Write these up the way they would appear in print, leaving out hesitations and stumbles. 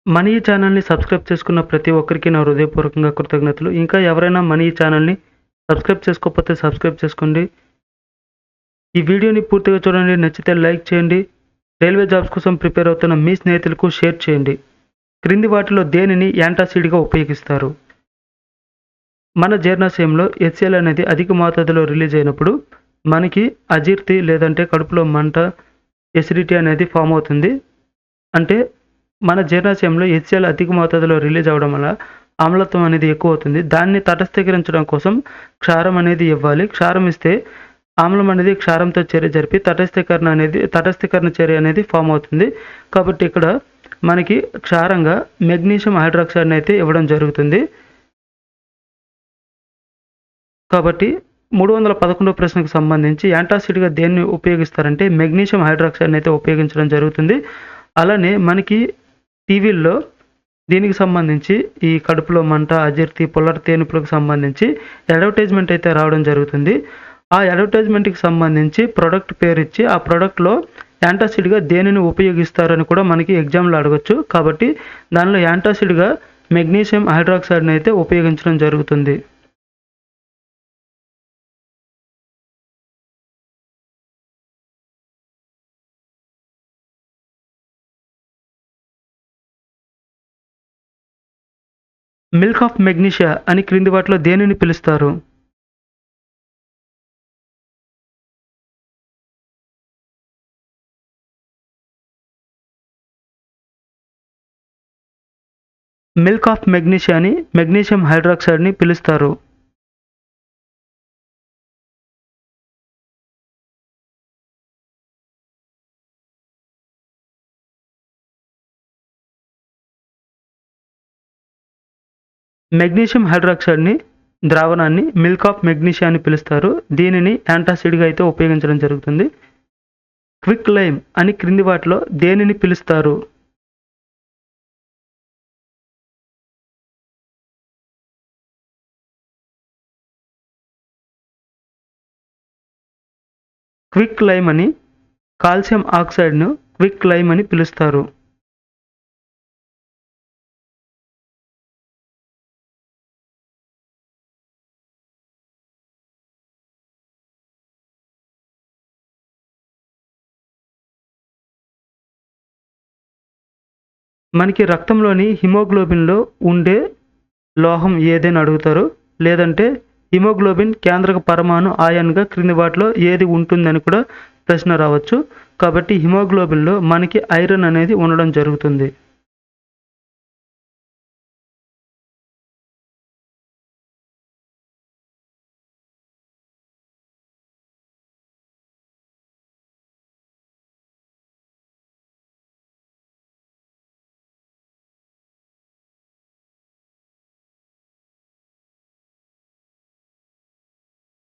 మన ఈ ఛానల్‌ని సబ్స్క్రైబ్ చేసుకున్న ప్రతి ఒక్కరికి నా హృదయపూర్వకంగా కృతజ్ఞతలు. ఇంకా ఎవరైనా మన ఈ ఛానల్‌ని సబ్స్క్రైబ్ చేసుకోకపోతే సబ్స్క్రైబ్ చేసుకోండి. ఈ వీడియోని పూర్తిగా చూడండి. నచ్చితే లైక్ చేయండి. రైల్వే జాబ్స్ కోసం ప్రిపేర్ అవుతున్న మీ స్నేహితులకు షేర్ చేయండి. క్రింది వాటిలో దేనిని యాంటాసిడ్‌గా ఉపయోగిస్తారు? మన జీర్ణాశయంలో హెచ్‌సిఎల్ అనేది అధిక మోతాదులో రిలీజ్ అయినప్పుడు మనకి అజీర్తి లేదంటే కడుపులో మంట, ఎసిడిటీ అనేది ఫార్మ్ అవుతుంది. అంటే మన జీర్ణాశయంలో హెచ్‌సిఎల్ అధిక మోతాదులో రిలీజ్ అవ్వడం వల్ల ఆమ్లత్వం అనేది ఎక్కువవుతుంది. దాన్ని తటస్థీకరించడం కోసం క్షారం అనేది ఇవ్వాలి. క్షారం ఇస్తే ఆమ్లం అనేది క్షారంతో చర్య జరిపి తటస్థీకరణ చర్య అనేది ఫార్మ్ అవుతుంది. కాబట్టి ఇక్కడ మనకి క్షారంగా మెగ్నీషియం హైడ్రాక్సైడ్‌ని అయితే ఇవ్వడం జరుగుతుంది. కాబట్టి 311 ప్రశ్నకు సంబంధించి యాంటాసిడ్‌గా దేన్ని ఉపయోగిస్తారంటే మెగ్నీషియం హైడ్రాక్సైడ్‌ని అయితే ఉపయోగించడం జరుగుతుంది. అలానే మనకి టీవీల్లో దీనికి సంబంధించి ఈ కడుపులో మంట, అజీర్తి, పుల్లటి తేనుపులకు సంబంధించి అడ్వర్టైజ్‌మెంట్ అయితే రావడం జరుగుతుంది. ఆ అడ్వర్టైజ్‌మెంట్‌కి సంబంధించి ప్రొడక్ట్ పేరిచ్చి ఆ ప్రొడక్ట్‌లో యాంటాసిడ్‌గా దేనిని ఉపయోగిస్తారని కూడా మనకి ఎగ్జామ్‌లో అడగొచ్చు. కాబట్టి దానిలో యాంటాసిడ్‌గా మెగ్నీషియం హైడ్రాక్సైడ్‌ని అయితే ఉపయోగించడం జరుగుతుంది. మిల్క్ ఆఫ్ మెగ్నీషియా అని క్రింది వాటిలో దేనిని పిలుస్తారు? మిల్క్ ఆఫ్ మెగ్నీషియా అని మెగ్నీషియం హైడ్రాక్సైడ్‌ని పిలుస్తారు. మెగ్నీషియం హైడ్రాక్సైడ్‌ని ద్రావణాన్ని మిల్క్ ఆఫ్ మెగ్నీషియా అని పిలుస్తారు. దీనిని యాంటాసిడ్‌గా అయితే ఉపయోగించడం జరుగుతుంది. క్విక్ లైమ్ అని క్రింది వాటిలో దేనిని పిలుస్తారు? క్విక్ లైమ్ అని కాల్షియం ఆక్సైడ్‌ను క్విక్ లైమ్ అని పిలుస్తారు. మనకి రక్తంలోని హిమోగ్లోబిన్‌లో ఉండే లోహం ఏదని అడుగుతారు. లేదంటే హిమోగ్లోబిన్ కేంద్రక పరమాణు అయాన్‌గా క్రింది వాటిలో ఏది ఉంటుందని కూడా ప్రశ్న రావచ్చు. కాబట్టి హిమోగ్లోబిన్‌లో మనకి ఐరన్ అనేది ఉండడం జరుగుతుంది.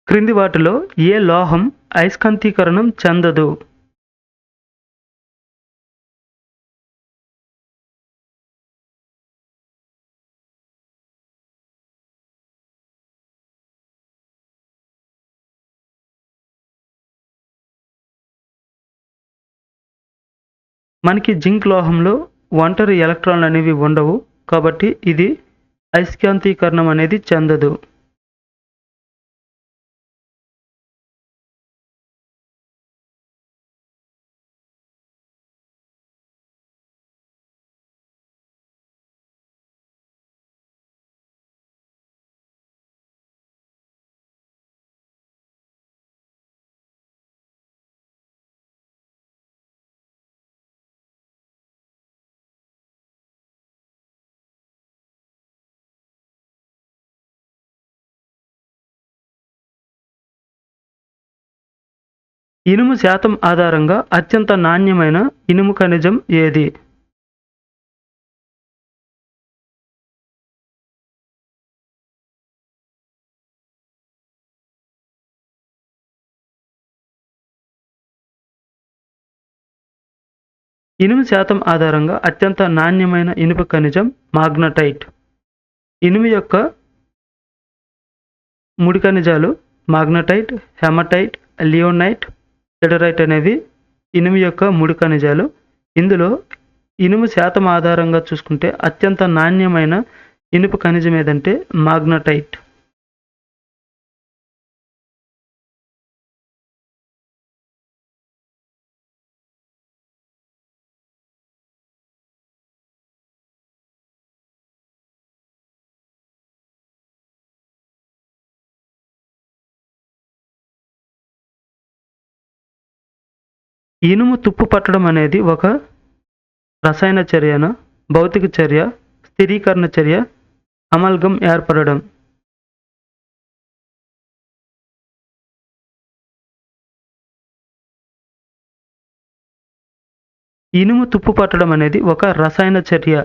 క్రింది వాటిలో ఏ లోహం అయస్కాంతీకరణం చెందదు? మనకి జింక్ లోహంలో ఒంటరి ఎలక్ట్రాన్లు అనేవి ఉండవు. కాబట్టి ఇది అయస్కాంతీకరణం అనేది చెందదు. ఇనుము శాతం ఆధారంగా అత్యంత నాణ్యమైన ఇనుము ఖనిజం ఏది? ఇనుము శాతం ఆధారంగా అత్యంత నాణ్యమైన ఇనుప ఖనిజం మాగ్నటైట్. ఇనుము యొక్క ముడి ఖనిజాలు మాగ్నటైట్, హెమటైట్, లియోనైట్, సిడరైట్ అనేవి ఇనుము యొక్క ముడి ఖనిజాలు. ఇందులో ఇనుము శాతం ఆధారంగా చూసుకుంటే అత్యంత నాణ్యమైన ఇనుప ఖనిజం ఏదంటే మాగ్నటైట్. ఇనుము తుప్పు పట్టడం అనేది ఒక రసాయన చర్యన, భౌతిక చర్య, స్థిరీకరణ చర్య, అమల్గం ఏర్పడడం. ఇనుము తుప్పు పట్టడం అనేది ఒక రసాయన చర్య.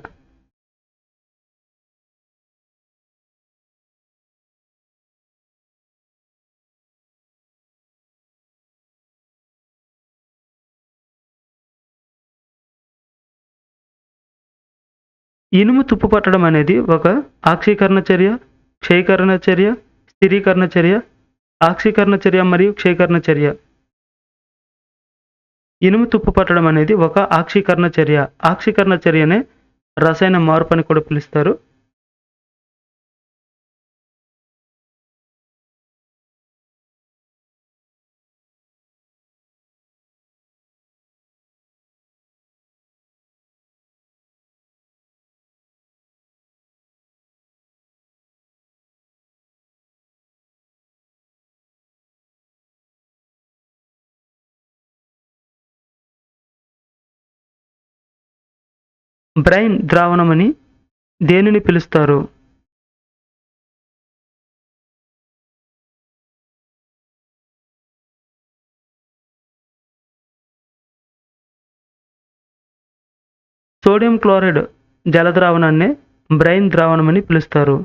ఇనుము తుప్పు పట్టడం అనేది ఒక ఆక్సీకరణ చర్య, క్షయీకరణ చర్య, స్థిరీకరణ చర్య, ఆక్సీకరణ చర్య మరియు క్షయీకరణ చర్య. ఇనుము తుప్పు పట్టడం అనేది ఒక ఆక్సీకరణ చర్య. ఆక్సీకరణ చర్యనే రసాయన మార్పు అని కూడా పిలుస్తారు. బ్రైన్ ద్రావణమని దేనిని పిలుస్తారు? సోడియం క్లోరైడ్ జల ద్రావణాన్నే బ్రైన్ ద్రావణమని పిలుస్తారు.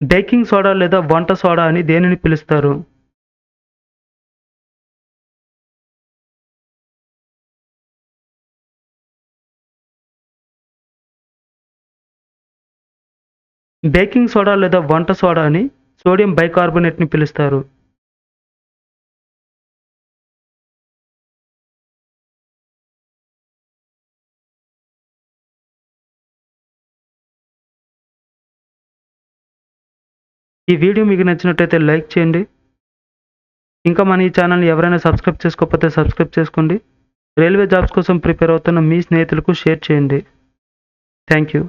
బేకింగ్ సోడా లేదా వంట సోడా అని దేనిని పిలుస్తారు? బేకింగ్ సోడా లేదా వంట సోడా అని సోడియం బైకార్బోనేట్ని పిలుస్తారు. ఈ వీడియో మీకు నచ్చినట్టయితే లైక్ చేయండి. ఇంకా మన ఈ ఛానల్ని ఎవరైనా సబ్స్క్రైబ్ చేసుకోకపోతే సబ్స్క్రైబ్ చేసుకోండి. రైల్వే జాబ్స్ కోసం ప్రిపేర్ అవుతున్న మీ స్నేహితులకు షేర్ చేయండి. Thank you.